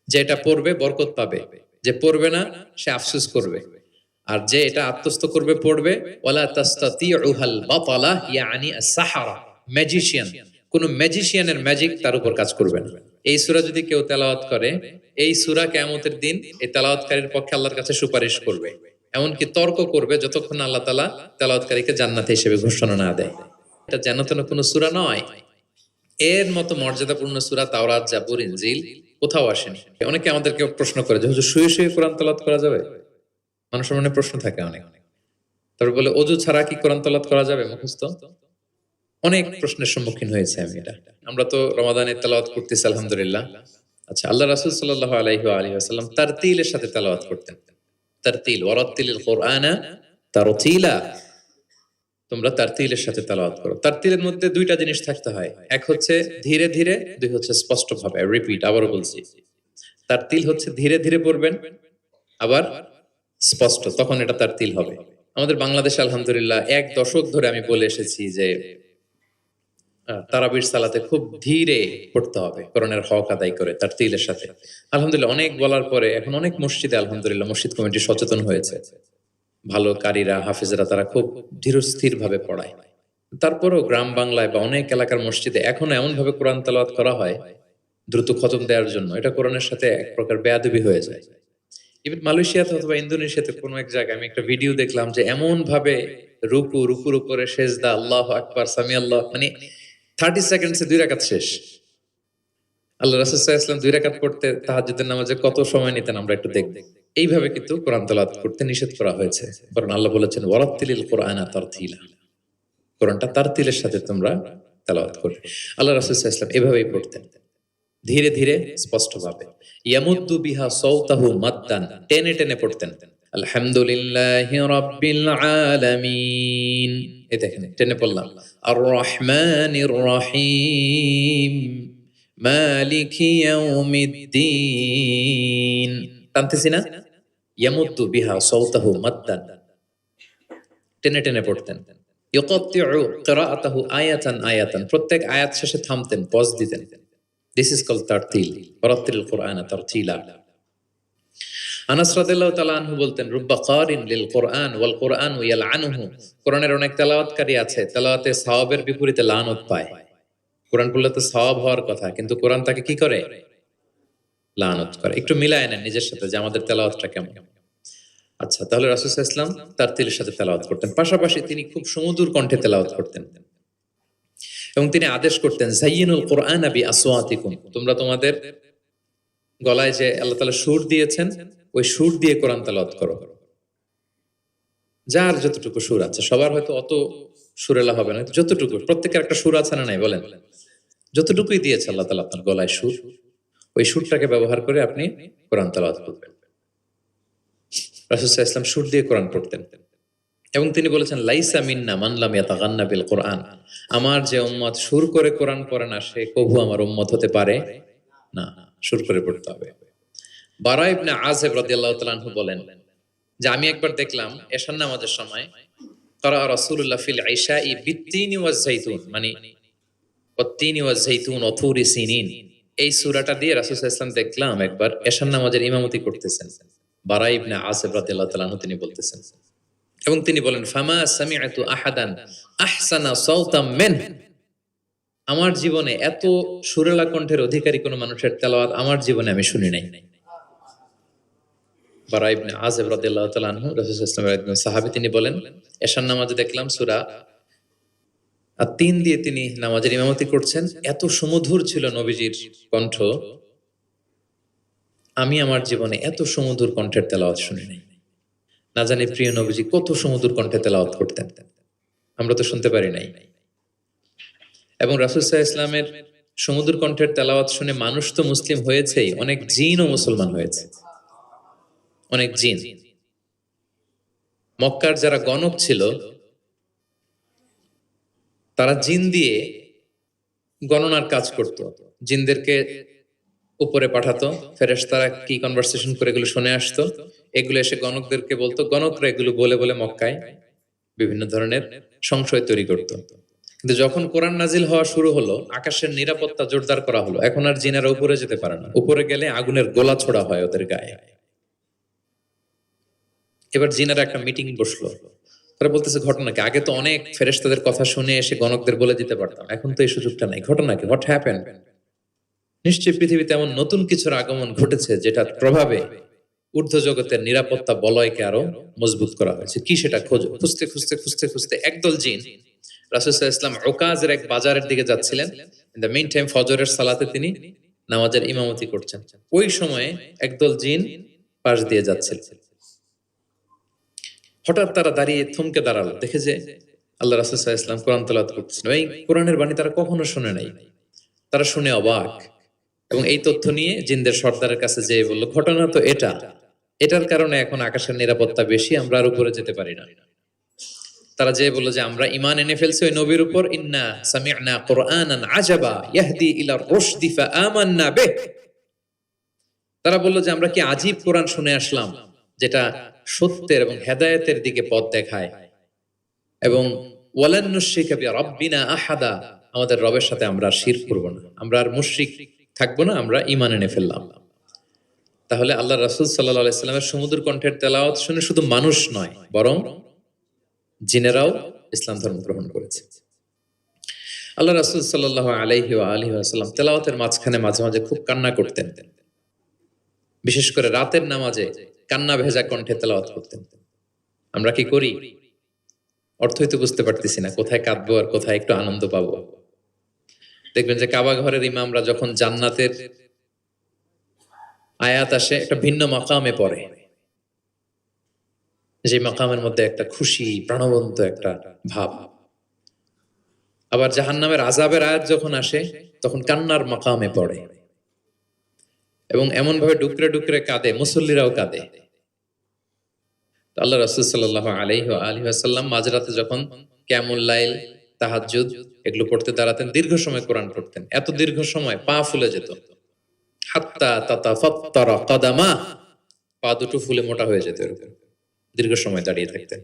যে এটা পড়বে বরকত পাবে, যে পড়বে না সে আফসোস করবে। আর যে এটা আত্মস্থ করবে পড়বে, ওয়ালা তাস্তাতিউহাল বাতালা ইয়ানি আস-সাহারা, ম্যাজিশিয়ান, কোন ম্যাজিশিয়ানের ম্যাজিক তার উপর কাজ করবে না। এই সূরা যদি কেউ তেলাওয়াত করে, এই সূরা কিয়ামতের দিন এই তেলাওয়াতকারীর পক্ষে আল্লাহর কাছে সুপারিশ করবে, এমনকি তর্ক করবে যতক্ষণ আল্লাহ তাআলা তেলাওয়াতকারীকে জান্নাতি হিসেবে ঘোষণা না দেয়। এটা যেন তেন কোনো সূরা নয়। এর মতো মর্যাদাপূর্ণ সূরা তাওরাত, জাবুর, ইনজিল কোথাও আসেনি। অনেকে আমাদেরকে প্রশ্ন করে যে হুজুর শুয়ে শুয়ে কোরআন তেলাওয়াত করা যাবে? মানুষের মনে প্রশ্ন থাকে অনেক। তারপর বলে অজু ছাড়া কি কোরআন তেলাওয়াত করা যাবে মুখস্থ? অনেক প্রশ্নের সম্মুখীন হয়েছে আমি এটা। আমরা তো রমাদানে তেলাওয়াত করতেছি আলহামদুলিল্লাহ। আচ্ছা, আল্লাহ রাসূল সাল্লাল্লাহু আলাইহি ওয়া আলিহি ওয়াসাল্লাম তারতিলের সাথে তেলাওয়াত করতেন। তারতিল, ওয়ারাত্তিলিল কুরআনা তারতিলা, তোমরা তারতিলের সাথে তেলাওয়াত করো। তারতিলের মধ্যে দুইটা জিনিস থাকতে হয়, এক হচ্ছে ধীরে ধীরে, দুই হচ্ছে স্পষ্টভাবে। রিপিট, আবারও বলছি, তারতিল হচ্ছে ধীরে ধীরে পড়বেন, আবার স্পষ্ট, তখন এটা তারতিল হবে। আমাদের বাংলাদেশে আলহামদুলিল্লাহ 1 দশক ধরে আমি বলে এসেছি যে তারাবির সালাতে খুব ধীরে পড়তে হবে, কোরআনের হক আদায় করে তারতিলের সাথে। আলহামদুলিল্লাহ অনেক বলার পরে এখন অনেক মসজিদে আলহামদুলিল্লাহ মসজিদ কমিটি সচেতন হয়েছে, ভালো কারীরা, হাফেজরা তারা খুব ধীরস্থির ভাবে পড়ায়। তারপরেও গ্রাম বাংলায় বা অনেক এলাকার মসজিদে এখনো এমন ভাবে কোরআন তেলাওয়াত করা হয় দ্রুত খতম দেওয়ার জন্য, এটা কোরআনের সাথে এক প্রকার বেয়াদবি হয়ে যায়। ইভেন মালয়েশিয়াতে অথবা ইন্দোনেশিয়াতে কোনো এক জায়গায় আমি একটা ভিডিও দেখলাম যে এমন ভাবে রুকুর উপরে সেজদা, আল্লাহু আকবার, সামি আল্লাহ, মানে 30 সেকেন্ডসে 2 রাকাত শেষ। আল্লাহ রাসূল সাল্লাল্লাহু আলাইহি ওয়াসাল্লাম 2 রাকাত পড়তে তাহাজ্জুদের নামাজে কত সময় নিতেন আমরা একটু দেখব। এইভাবে কিন্তু কোরআন তেলাওয়াত করতে নিষেধ করা হয়েছে, কারণ আল্লাহ বলেছেন ওয়ারাত্তিলিল কুরআনা তারতিলা, কোরআনটা তারতিলের সাথে তোমরা তেলাওয়াত করবে। আল্লাহ রাসূল সাল্লাল্লাহু আলাইহি ওয়াসাল্লাম এভাবেই পড়তেন, ধীরে ধীরে স্পষ্টভাবে। ইয়ামুদ্দু বিহা সাওতাহু মাদ্দান, টেনে টেনে পড়তেন। আলহামদুলিল্লাহি রাব্বিল আলামিন, এই দেখেন টেনে পড়লাম। আর রহমানির রহিম, মালিকি ইয়াউমিদ্দিন, টানতেছি না? ইয়ামুদ্দু বিহা সাওতাহু মাদ্দান, টেনে টেনে পড়তেন। ইউকাত্তিউ কিরাআতাহু আয়াতান আয়াতান, প্রত্যেক আয়াত শেষে থামতেন, পজ দিতেন। This is called tartil, ওয়ারাত্তিলিল কুরআনা তারতিলা। আনাস রাদিয়াল্লাহু তাআলা আনহু বলতেন, রুব্বা কারিন লিল কুরআন ওয়াল কুরআনু ইয়ালআনুহু, কোরআনের অনেক তেলাওয়াতকারী আছে, তেলাওয়াতে সওয়াবের বিপরীতে লানত পায়। কোরআন পড়লে তো সওয়াব হওয়ার কথা, কিন্তু কোরআন তাকে কি করে? লানত করে। একটু মিলায় নেন নিজের সাথে যে আমাদের তেলাওয়াতটা কেমন। আচ্ছা, তাহলে রাসূল সাল্লাল্লাহু আলাইহি ওয়াসাল্লাম তারতিলের সাথে তেলাওয়াত করতেন, পাশাপাশি তিনি খুব সুমধুর কণ্ঠে তেলাওয়াত করতেন। এবং তিনি আদেশ করতেন, যায়িনুল কুরআনা বিআসওয়াতিকুম, তোমরা তোমাদের গলায় যে আল্লাহ তাআলা সুর দিয়েছেন ওই সুর দিয়ে কোরআন তেলাওয়াত করো। যার যতটুকু সুর আছে, সবার হয়তো অত সুরেলা হবে না, যতটুকু, প্রত্যেকের একটা সুর আছে না নাই বলেন? যতটুকুই দিয়েছে আল্লাহ তাআলা আপনার গলায় সুর, ওই সুরটাকে ব্যবহার করে আপনি কোরআন তেলাওয়াত করবেন। রাসূল সাল্লাল্লাহু আলাইহি ওয়াসাল্লাম সুর দিয়ে কোরআন পড়তেন। এবং তিনি বলেছেন, লাইসা মিন্না মান লাম ইয়াতাগান্না বিল কুরআন, আমার যে উম্মত সুর করে কোরআন পড়ে না সে কবু আমার উম্মত হতে পারে না, সুর করে পড়তে হবে। বারা ইবনে আযিব রাদিয়াল্লাহু তাআলা আনহু বলেন যে আমি একবার দেখলাম এশার নামাজের সময় ক্বারা রাসূলুল্লাহ ফিল ইশাই বিত্তিনি ওয়াজ যাইতুন, মানে ওয়াত্তিনি ওয়াজ যাইতুন ওয়া তুরি সিনিন, এই সূরাটা দিয়ে রাসূল সাল্লাল্লাহু আলাইহি ওয়াসাল্লাম দেখলাম একবার এশার নামাজের ইমামতি করতেছেন। বারা ইবনে আযিব রাদিয়াল্লাহু তাআলা আনহু তিনি বলতেছেন, এবং তিনি বলেন, ফামা সামি'তু আহাদান আহসানা সাওতাম মিন, আমার জীবনে এত সুরেলা কণ্ঠের অধিকারী কোন মানুষের তেলাওয়াত আমার জীবনে আমি শুনি নাই। বারা ইবনে আযিব রাদিয়াল্লাহু তাআলা আনহু রাসূল সাল্লাল্লাহু আলাইহি ওয়াসাল্লামের একজন সাহাবী, তিনি বলেন এশার নামাজে দেখলাম সূরা আত-তিন দিয়ে তিনি নামাজের ইমামতি করছেন, এত সুমধুর ছিল নবীজির কণ্ঠ, আমি আমার জীবনে এত সুমধুর কণ্ঠের তেলাওয়াত শুনি নাই। না জানি প্রিয় নবীজি কত সুমধুর কণ্ঠে তেলাওয়াত করতেন, আমরা তো শুনতে পারি নাই। এবং রাসূল সাল্লাল্লাহু আলাইহি ওয়াসাল্লামের সুমধুর কণ্ঠের তেলাওয়াত শুনে মানুষ তো মুসলিম হয়েছেই, অনেক জিনও মুসলমান হয়েছে, অনেক জিন। মক্কার যারা গণক ছিল তারা জিন দিয়ে গণনার কাজ করত, জিনদেরকে উপরে পাঠাতো, ফেরেশতারা কি কনভারসেশন করে এগুলো শুনে আসতো, এগুলো এসে গণকদেরকে বলতো, গণকরা এগুলো বলে বলে মক্কায় বিভিন্ন ধরনের সংশয় তৈরি করত। কিন্তু যখন কোরআন নাজিল হওয়া শুরু হলো, আকাশের নিরাপত্তা জোরদার করা হলো, এখন আর জিনেরা উপরে যেতে পারে না। উপরে গেলে আগুনের গোলা ছোড়া হয় ওদের গায়ে। এবার জিনেরা একটা মিটিং বসলো, তারা বলতেছে ঘটনা কি? আগে তো অনেক ফেরেশতাদের কথা শুনে এসে গণকদের বলে দিতে পারতাম, এখন তো এই সুযোগটা নাই। ঘটনা কি? What happen? নিশ্চয়ই পৃথিবীতে এমন নতুন কিছুর আগমন ঘটেছে যেটার প্রভাবে ঊর্ধ্ব জগতের নিরাপত্তা বলয়কে আরো মজবুত করা হয়েছে। কি সেটা খোঁজো। খুঁজতে খুঁজতে খুঁজতে খুঁজতে একদল জিন রাসূল সাল্লাল্লাহু আলাইহি ওয়াসাল্লাম উকাজের এক বাজারের দিকে যাচ্ছিলেন। ইন দ্য মেইন টাইম ফজরের সালাতে তিনি নামাজের ইমামতি করছেন। ওই সময়ে একদল জিন পাশ দিয়ে যাচ্ছিল। হঠাৎ তারা দাঁড়িয়ে থমকে দাঁড়ালো, দেখে যে আল্লাহ রাসূল সাল্লাল্লাহু আলাইহি ওয়াসাল্লাম কোরআন তেলাওয়াত করতেছেন। এই কোরআনের বাণী তারা কখনো শুনে নাই। তারা শুনে অবাক, এবং এই তথ্য নিয়ে জিনদের সর্দারের কাছে যেয়ে বলল, ঘটনা তো এটা, এটার কারণে এখন আকাশের নিরাপত্তা বেশি, আমরা আর উপরে যেতে পারি না। তারা যেয়ে বলল যে আমরা ঈমান এনে ফেলছি ওই নবীর উপর। ইন্না সামি'না কুরআনান আজাবা ইয়াহদি ইলা রুশদি ফাআমান্না বিহ। তারা বলল যে আমরা কি আজীব কোরআন শুনে আসলাম, যেটা সত্যের এবং হেদায়েতের দিকে পথ দেখায়, এবং ওয়ালান নুশরিকা বিরাব্বিনা আহাদা, আমাদের রবের সাথে আমরা আর শিরক করব না, আমরা আর মুশরিক থাকবো না, আমরা ঈমান এনে ফেললাম। তাহলে আল্লাহ রাসূল সাল্লাল্লাহু আলাইহি ওয়াসাল্লামের সুমধুর কণ্ঠের তেলাওয়াত শুনে শুধু মানুষ নয়, বরং জিনেরাও ইসলাম ধর্ম গ্রহণ করেছে। আল্লাহ রাসূল সাল্লাল্লাহু আলাইহি ওয়াসাল্লাম তেলাওয়াতের মাঝখানে মাঝে মাঝে খুব কান্না করতেন, বিশেষ করে রাতের নামাজে কান্না ভেজা কণ্ঠে তেলাওয়াত করতেন। আমরা কি করি? অর্থই তো বুঝতে পারতেছি না, কোথায় কাঁদবো আর কোথায় একটু আনন্দ পাবো। দেখবেন যে কাবা ঘরের ইমামরা যখন জান্নাতের আয়াত আসে, একটা ভিন্ন মাকামে পড়ে, যে মাকামের মধ্যে একটা খুশি প্রাণবন্ত একটা ভাব। আবার জাহান্নামের আযাবের আয়াত যখন আসে, তখন কান্নার মাকামে পড়ে, এবং এমন ভাবে ডুকরে ডুকরে কাঁদে, মুসল্লিরাও কাঁদে। আল্লাহ রাসূল সাল্লাল্লাহু আলাইহি ওয়াসাল্লাম মাঝরাতে যখন কিয়ামুল লাইল, তাহাজ্জুদ এগুলো পড়তে দাঁড়াতেন, দীর্ঘ সময় কোরআন পড়তেন। এত দীর্ঘ সময় পা ফুলে যেত, হাত্তা তাতাফাত্তারা কাদামা, পা দুটো ফুলে মোটা হয়ে যেত। এরকম দীর্ঘ সময় দাঁড়িয়ে থাকতেন।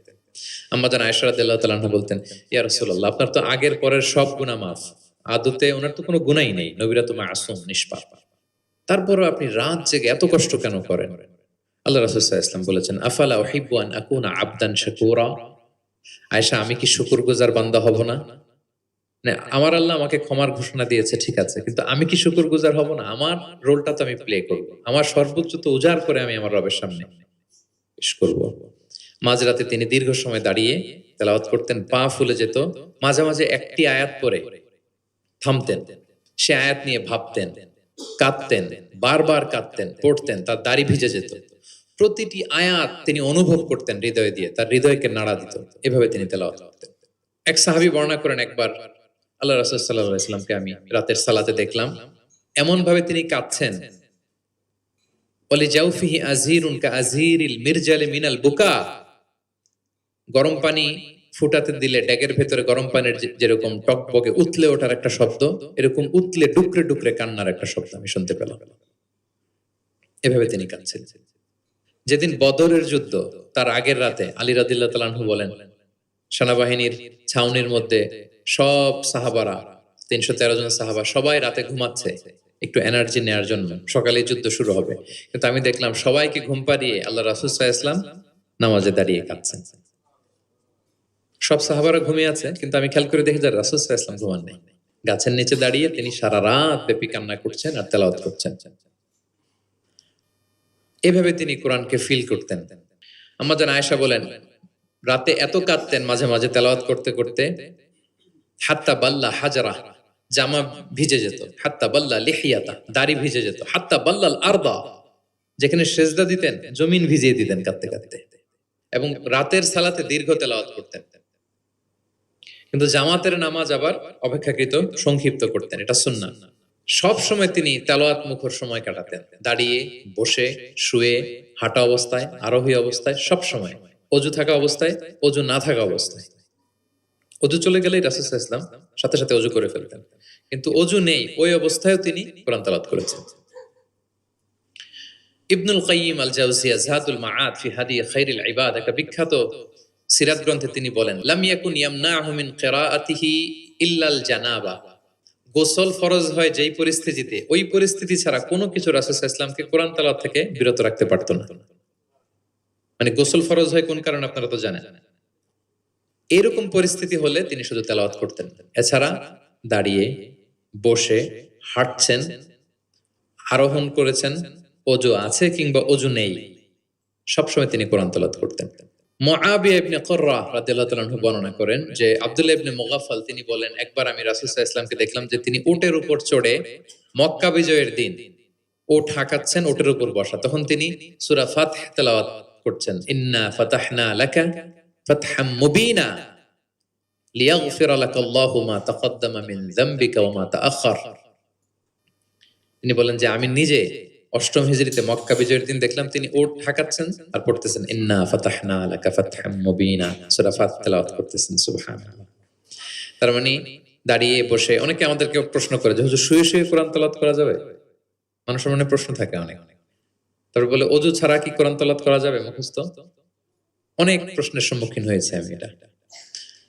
আম্মা জান আয়েশা রাদিয়াল্লাহু তাআলা আনহা বলতেন, ইয়া রাসূলুল্লাহ, আপনার তো আগের পরের সব গুনাহ মাফ, আদতে ওনার তো কোনো গুনাহই নেই, নবীরা তো মাসুম, নিষ্পাপ, তারপরও আপনি রাত জেগে এত কষ্ট কেন করেন? আল্লাহ রাসূল সাল্লাল্লাহু আলাইহি ওয়াসাল্লাম বলেছেন, আফালা উহিব্বু আন আকুনা আবদান শাকুরা। আয়েশা, আমি কি শুকরগুজার বান্দা হব না? না, আমার আল্লাহ আমাকে ক্ষমার ঘোষণা দিয়েছে, ঠিক আছে, কিন্তু আমি কি শুকরগুজার হব না? আমার রোলটা তো আমি প্লে করব, আমার সর্বোচ্চ তো উজাড় করে আমি আমার রবের সামনে পেশ করব। মাঝরাতে তিনি দীর্ঘ সময় দাঁড়িয়ে তেলাওয়াত করতেন, পা ফুলে যেত। মাঝে মাঝে একটি আয়াত পড়ে থামতেন, সে আয়াত নিয়ে ভাবতেন, কাঁদতেন, বারবার কাঁদতেন, পড়তেন, তার দাড়ি ভিজে যেত। প্রতিটি আয়াত তিনি অনুভব করতেন হৃদয় দিয়ে, তার হৃদয়কে নাড়া দিত। এভাবে তিনি তেলাওয়াত করতেন। এক সাহাবী বর্ণনা করেন, একবার আল্লাহ রাসূল সাল্লাল্লাহু আলাইহি ওয়াসাল্লামকে আমি রাতের সালাতে দেখলাম, এমন ভাবে তিনি কাঁদছেন, ওয়ালি জাওফিহি আযীরুন কাআযীরিল মিরজালি মিনাল বুকা। গরম পানি ফুটাতে দিলে ড্যাগের ভেতরে গরম পানির যেরকম টকবকে উতলে ওঠার একটা শব্দ, এরকম উতলে ডুকরে ডুকরে কান্নার একটা শব্দ আমি শুনতে পেলাম। এভাবে তিনি কাঁদছেন। যেদিন বদরের যুদ্ধ, তার আগের রাতে আলী রাদিয়াল্লাহু তাআলা আনহু বলেন, সেনাবাহিনীর ছাউনির মধ্যে সব সাহাবারা, ৩১৩ জন সাহাবা, সবাই রাতে ঘুমাচ্ছে একটু এনার্জি নেওয়ার জন্য, সকালে যুদ্ধ শুরু হবে। কিন্তু আমি দেখলাম সবাইকে ঘুম পাড়িয়ে আল্লাহ রাসূল সাল্লাল্লাহু আলাইহি ওয়াসাল্লাম নামাজে দাঁড়িয়ে কাঁদছেন। সব সাহাবারা ঘুমিয়ে আছে, কিন্তু আমি খেয়াল করে দেখি যে রাসূল সাল্লাল্লাহু আলাইহি ওয়াসাল্লাম ঘুমান নেই, গাছের নিচে দাঁড়িয়ে তিনি সারা রাত ব্যাপী কান্না করছেন আর তেলাওয়াত করছেন। এভাবে তিনি কোরআনকে ফিল করতেন। আম্মা জান আয়েশা বলেন, রাতে এত কাঁদতেন মাঝে মাঝে তেলাওয়াত করতে করতে, হাত্তা বাল্লা হাজারা, জামা ভিজে যেত, হাত্তা বাল্লা লিহিয়াতা, দাড়ি ভিজে যেত, হাত্তা বাল্লাল আরদা, যেখানে সেজদা দিতেন জমিন ভিজিয়ে দিতেন কাঁদতে কাঁদতে। এবং রাতের সালাতে দীর্ঘ তেলাওয়াত করতেন, কিন্তু জামাতের নামাজ আবার অপেক্ষাকৃত সংক্ষিপ্ত করতেন, এটা সুন্নাহ। সব সময় তিনি তেলাওয়াত মুখর সময় কাটাতেন, দাঁড়িয়ে, বসে, শুয়ে, হাঁটা অবস্থায়, আরোহী অবস্থায়, সব সময়। অজু থাকা অবস্থায়, অজু না থাকা অবস্থায়। অজু চলে গেলেই রাসূল সাল্লাল্লাহু আলাইহি ওয়াসাল্লাম সাথে সাথে অজু করে ফেলতেন, কিন্তু অজু নেই ওই অবস্থায়ও তিনি কোরআন তেলাওয়াত করেছেন। ইবনুল কাইয়িম আল জাওজিয়া যাদুল মাআদ ফি হাদি খায়রিল ইবাদ, একটা বিখ্যাত সিরাত গ্রন্থে তিনি বলেন, লাম ইয়াকুন ইয়ামনাহু মিন কিরাআতিহি ইল্লাল জানাবা, গোসল ফরজ হয় যেই পরিস্থিতিতে, ওই পরিস্থিতি ছাড়া কোনো কিছু রাসূল সাল্লাল্লাহু আলাইহি ওয়াসাল্লামকে কোরআন তেলাওয়াত থেকে বিরত রাখতে পারতো না। মানে গোসল ফরজ হয় কোন কারণে আপনারা তো জানেন। এরকম পরিস্থিতি হলে তিনি শুধু তেলাওয়াত করতেন। এছাড়া দাঁড়িয়ে, বসে, হাঁটছেন, আরোহণ করেছেন, ওযু আছে কিংবা ওযু নেই, সবসময় তিনি কোরআন তেলাওয়াত করতেন। মুআবিয়া ইবনে কুররা রাদিয়াল্লাহু তাআলা আনহু বর্ণনা করেন যে আব্দুল্লাহ ইবনে মুগাফফাল তিনি বলেন, একবার আমি রাসূল সাল্লাল্লাহু আলাইহি ওয়াসাল্লামকে দেখলাম যে তিনি উটের উপর চড়ে মক্কা বিজয়ের দিন উট হাঁকাচ্ছেন, উটের উপর বসা। তখন তিনি সূরা ফাতহ তেলাওয়াত করছেন, ইন্না ফাতাহনা লাকা ফাতহাম মুবিনা লিয়াগফিরা লাকাল্লাহু মা তাকদ্দামা মিন যামবিকা ওয়া মা তাআখার। তিনি বলেন যে আমি নিজে অষ্টম হিজরিতে মক্কা বিজয়ের দিন দেখলাম তিনি উট হাঁকাচ্ছেন আর পড়তেছেন ইন্না ফাতাহনা লাকা ফাতহাম মুবিনা, সূরা ফাতহ তেলাওয়াত করতেছেন। সুবহানাল্লাহ। তার মানে দাঁড়িয়ে বসে, অনেকে আমাদেরকে প্রশ্ন করে যে হুজুর শুয়ে শুয়ে কোরআন তেলাওয়াত করা যাবে? মানুষের মনে প্রশ্ন থাকে অনেক। তারপর বলে ওযু ছাড়া কি কোরআন তেলাওয়াত করা যাবে মুখস্থ? অনেক প্রশ্নের সম্মুখীন হয়েছে আমি এটা।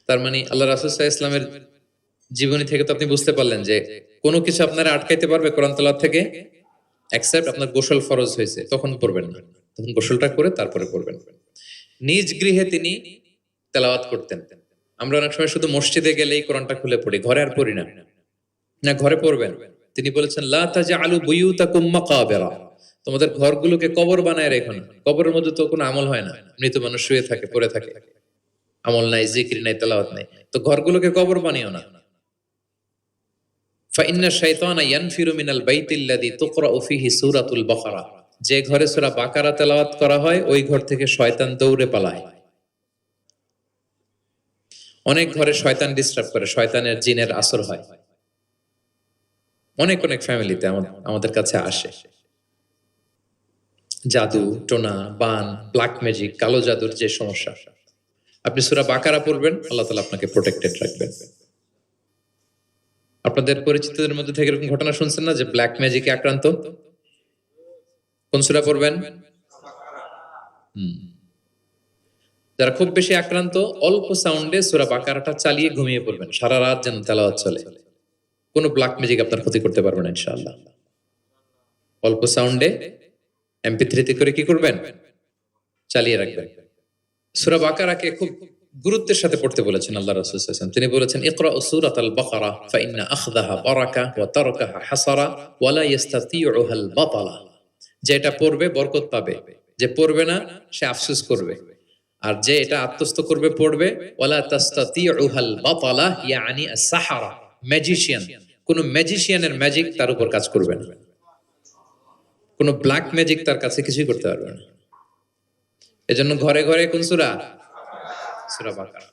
তার মানে আল্লাহ রাসূল সাল্লাল্লাহু আলাইহি ওয়াসাল্লামের জীবনী থেকে তো আপনি বুঝতে পারলেন যে কোনো কিছু আপনারা আটকাইতে পারবে কোরআন তেলাওয়াত থেকে, এক্সেপ্ট আপনার গোসল ফরজ হয়েছে, তখন পড়বেন না, তখন গোসলটা করে তারপরে পড়বেন। নিজ গৃহে তিনি তেলাওয়াত করতেন। আমরা অনেক সময় শুধু মসজিদে গেলেই কোরআনটা খুলে পড়ি, ঘরে আর পড়ি না। না, ঘরে পড়বেন। তিনি বলেছেন লা তাজআলু বুয়ুতাকুম মাকাবিরা, তোমাদের ঘরগুলোকে কবর বানায় রেখো না। কবরের মধ্যে তো কোনো আমল হয় না, মৃত মানুষ শুয়ে থাকে, পড়ে থাকে, আমল নাই, জিকির নাই, তেলাওয়াত নাই, তো ঘরগুলোকে কবর বানিও না। ফাইন্না শাইতানা ইয়ানফিরু মিনাল বাইতিল্লাযী তুকরাউ ফীহি সূরাতুল বাকারা, যে ঘরে সূরা বাকারা তেলাওয়াত করা হয় ওই ঘর থেকে শয়তান দৌড়ে পালায়। অনেক ঘরে শয়তান ডিস্টার্ব করে, শয়তানের জিনের আসর হয়। অনেক অনেক ফ্যামিলিতে আমাদের কাছে আসে জাদু টোনা, বান, ব্ল্যাক ম্যাজিক, কালো জাদুর যে সমস্যা, আপনি সূরা বাকারা পড়বেন, আল্লাহ তাআলা আপনাকে প্রোটেক্টেড রাখবেন। আপনাদের পরিচিতদের মধ্যে থেকে এরকম ঘটনা শুনছেন না যে ব্ল্যাক ম্যাজিকে আক্রান্ত? কোন সূরা পড়বেন? যারা খুব বেশি আক্রান্ত, অল্প সাউন্ডে সূরা বাকারাটা চালিয়ে ঘুমিয়ে পড়বেন, সারা রাত যেন তেলাওয়াত চলে। কোনো ব্ল্যাক ম্যাজিক আপনার ক্ষতি করতে পারবে না ইনশাআল্লাহ। অল্প সাউন্ডে MP3 তে করে কি করবেন? চালিয়ে রাখবেন। সূরা বাকারাকে খুব গুরুত্বের সাথে পড়তে বলেছেন আল্লাহ রাসূল সাল্লাল্লাহু আলাইহি ওয়াসাল্লাম। তিনি বলেছেন ইকরাউ সূরাতাল বাকারা ফাইন্না আখযাহা বারাকা ওয়া তারকাহা হাসারা ওয়া লা ইস্তাতিউহাল বাতালা, যে এটা পড়বে বরকত পাবে, যে পড়বে না সে আফসোস করবে। আর যে এটা আত্মস্থ করবে পড়বে, ওয়ালা তাস্তাতিউহাল বাতালা ইয়ানি আস-সাহারা, ম্যাজিশিয়ান, কোন ম্যাজিশিয়ানের ম্যাজিক তার উপর কাজ করবে না, কোন ব্ল্যাক ম্যাজিক তার কাছে কিছুই করতে পারবে না। এজন্য ঘরে ঘরে কোন সূরা? সূরা বাকারা।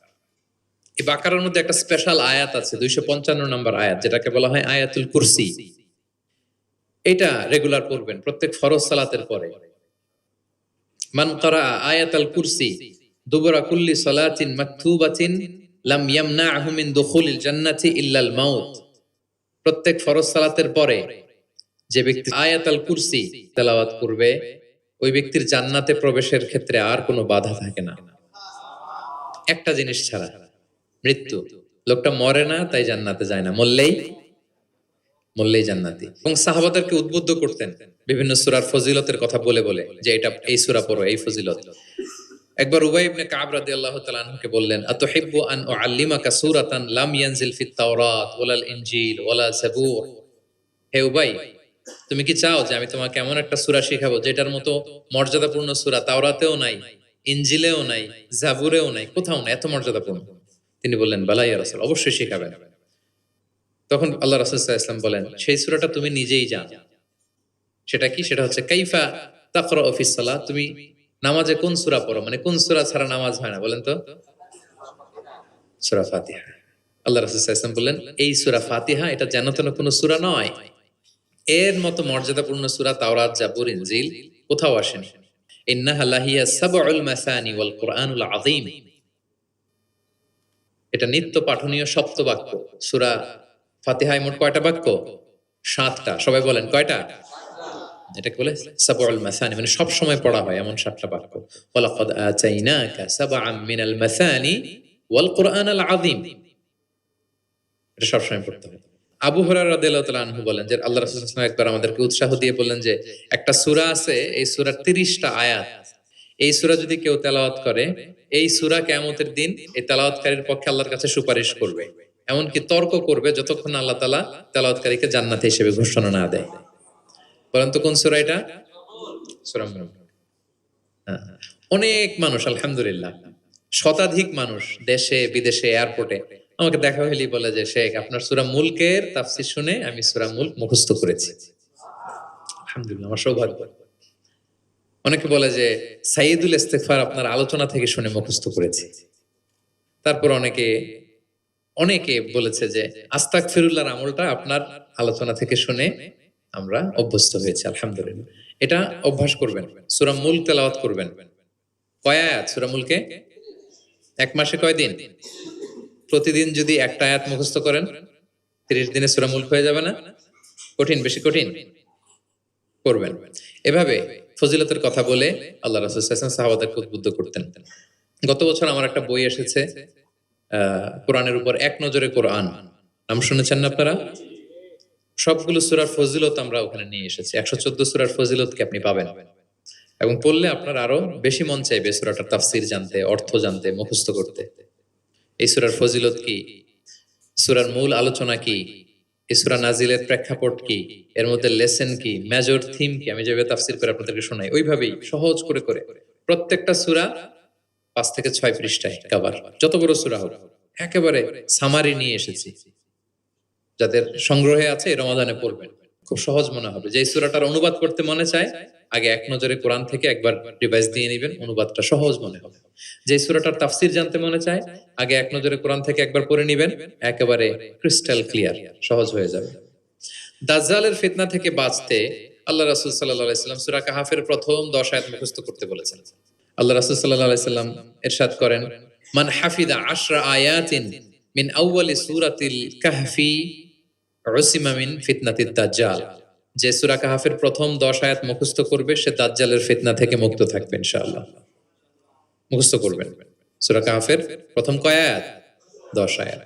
এই বাকারার মধ্যে একটা স্পেশাল আয়াত আছে, 255 নম্বর আয়াত, যেটাকে বলা হয় আয়াতুল কুরসি। এটা রেগুলার পড়বেন প্রত্যেক ফরজ সালাতের পরে। মান ক্বারা আয়াতাল কুরসি দুবরা কুল্লি সালাতিন মাকতুবাতিন লাম ইয়ামনাহু মিন দুখুলিল জান্নাতি ইল্লাল মাউত। প্রত্যেক ফরজ সালাতের পরে যে ব্যক্তি আয়াতুল কুরসি তেলাওয়াত করবে, ওই ব্যক্তির জান্নাতে প্রবেশের ক্ষেত্রে আর কোনো বাধা থাকে না, একটা জিনিস ছাড়া, মৃত্যু। লোকটা মরে না তাই জান্নাতে যায় না, মরলেই জান্নাতি। এবং সাহাবাদেরকে উদ্বুদ্ধ করতেন বিভিন্ন সূরার ফজিলতের কথা বলে বলে, যে এটা এই সূরা পড়ো, এই ফজিলত। একবার উবাই ইবনে কাব রাদিয়াল্লাহু তাআলা আনহুকে বললেন, আতুহিব্বু আন উআল্লিমাকা সূরাতান লাম ইয়ানজিল ফিত তাওরাত ওয়ালাল ইনজিল ওয়ালা জাবুর। হে উবাই, তুমি কি চাও যে আমি তোমাকে এমন একটা সূরা শিখাবো যেটার মতো মর্যাদাপূর্ণ সূরা তাওরাতেও নাই, ইনজিলেও নাই, জাবুরেও নাই, কোথাও নাই, এত মর্যাদাপূর্ণ? তিনি বললেন বালা ইয়া রাসূল, অবশ্যই শিখাবেন। তখন আল্লাহ রাসূল সাল্লাল্লাহু আলাইহি ওয়াসাল্লাম বলেন, সেই সূরাটা তুমি নিজেই জানো। সেটা কি? সেটা হচ্ছে কাইফা তাকরাউ ফিস সালাত, তুমি নামাজে কোন সূরা পড়ো, মানে কোন সূরা ছাড়া নামাজ হয় না, বলেন তো? সূরা ফাতিহা। আল্লাহ রাসূল সাল্লাল্লাহু আলাইহি ওয়াসাল্লাম বললেন, এই সূরা ফাতিহা এটা যেন তেন কোনো সূরা নয়, এর মতো মর্যাদাপূর্ণ সূরা তাওরাত, জাবুর, ইনজিল কোথাও আসেনি। ইন্নাহা লাহিয়া সাবউল মাসানি ওয়াল কুরআনুল আযীম, এটা নিত্য পাঠনীয় সপ্ত বাক্য। সূরা ফাতিহায় মোট কয়টা বাক্য? 7টা। সবাই বলেন কয়টা? এটাকে বলে সাবউল মাসানি, মানে সব সময় পড়া হয় এমন 7টা বাক্য। ওয়ালাকাদ আতাইনাকা সাবআম মিনাল মাসানি ওয়াল কুরআনাল আযীম, এটা সবসময় পড়তে হবে। আবু হুরায়রা রাদিয়াল্লাহু তাআলা আনহু বলেন যে আল্লাহ রাসূল সাল্লাল্লাহু আলাইহি ওয়াসাল্লাম একবার আমাদেরকে উৎসাহ দিয়ে বললেন যে একটা সূরা আছে, এই সূরার 30টা আয়াত, এই সূরা যদি কেউ তেলাওয়াত করে, এই সূরা কিয়ামতের দিন এই তেলাওয়াতকারীর পক্ষে আল্লাহর কাছে সুপারিশ করবে, এমনকি তর্ক করবে যতক্ষণ আল্লাহ তাআলা তেলাওয়াতকারীকে জান্নাতি হিসেবে ঘোষণা না দেয়। বলেন তো কোন সূরা এটা? সূরা মুলক। হ্যাঁ। অনেক মানুষ আলহামদুলিল্লাহ, শতাধিক মানুষ দেশে বিদেশে এয়ারপোর্টে আমাকে দেখা হইলেই বলে যে শেখ আপনার সূরা মুলকের তাফসীর শুনে আমি সূরা মুলক মুখস্থ করেছি। আলহামদুলিল্লাহ, আমার সৌভাগ্য। অনেকে বলে যে সাইয়্যিদুল ইস্তিগফার আপনার আলোচনা থেকে শুনে মুখস্থ করেছি। তারপর অনেকে অনেকে বলেছে যে আস্তাগফিরুল্লাহর আমলটা আপনার আলোচনা থেকে শুনে আমরা অভ্যস্ত হয়েছি। আলহামদুলিল্লাহ, এটা অভ্যাস করবেন। সূরা মুলক তেলাওয়াত করবেন। কয় আয়াত সূরা মুলকে? এক মাসে কয় দিন? প্রতিদিন যদি একটা আয়াত মুখস্থ করেন 30 দিনে সূরা মুলক হয়ে যাবে না? কঠিন, বেশি কঠিন? করবেন। এভাবে ফজিলতের কথা বলে আল্লাহ রাসূল সাল্লাল্লাহু আলাইহি ওয়াসাল্লাম সাহাবাদেরকে উদ্বুদ্ধ করতেন। গত বছর আমার একটা বই এসেছে, কোরআনের উপর এক নজরে কোরআন, নাম শুনেছেন না আপনারা? সবগুলো সূরার ফজিলত আমরা ওখানে নিয়ে এসেছি। 114 সূরার ফজিলতকে আপনি পাবেন এবং পড়লে আপনার আরো বেশি মন চাইবে সূরাটার তাফসীর জানতে, অর্থ জানতে, মুখস্থ করতে। এই সূরার ফজিলত কি, সূরার মূল আলোচনা কি, এই সূরা নাজিলের প্রেক্ষাপট কি, এর মধ্যে লেসন কি, মেজর থিম কি, আমি যেভাবে তাফসীর করে আপনাদেরকে শোনাই ওইভাবেই সহজ করে করে প্রত্যেকটা সূরা 5 থেকে 6 পৃষ্ঠায় কভার, যত বড় সূরা হোক একেবারে সামারি নিয়ে এসেছি। যাদের সংগ্রহে আছে এই রমাদানে পড়বেন, খুব সহজ মনে হবে। যে সূরাটার অনুবাদ করতে মনে চায় আগে এক নজরে কোরআন থেকে একবার রিভাইজ দিয়ে নেবেন, অনুবাদটা সহজ মনে হবে। যে সূরাটার তাফসীর জানতে মনে চায় আগে এক নজরে কোরআন থেকে একবার পড়ে নেবেন, একেবারে ক্রিস্টাল ক্লিয়ার, সহজ হয়ে যাবে। দাজ্জালের ফিতনা থেকে বাঁচতে আল্লাহ রাসূল সাল্লাল্লাহু আলাইহি সাল্লাম সূরা কাহাফের প্রথম 10 আয়াত মুখস্থ করতে বলেছেন। আল্লাহ রাসূল সাল্লাল্লাহু আলাইহি সাল্লাম ইরশাদ করেন, মান হাফিদা 10 আয়াতিন মিন আউয়ালি সূরাতিল কাহফি উসিমা মিন ফিতনাতিদ দাজ্জাল। যে সূরা কাহাফের প্রথম 10 আয়াত মুখস্থ করবে সে দাজ্জালের ফিতনা থেকে মুক্ত থাকবে ইনশাআল্লাহ। মুখস্থ করবেন। সূরা কাহাফের প্রথম কয় আয়াত? 10 আয়াত।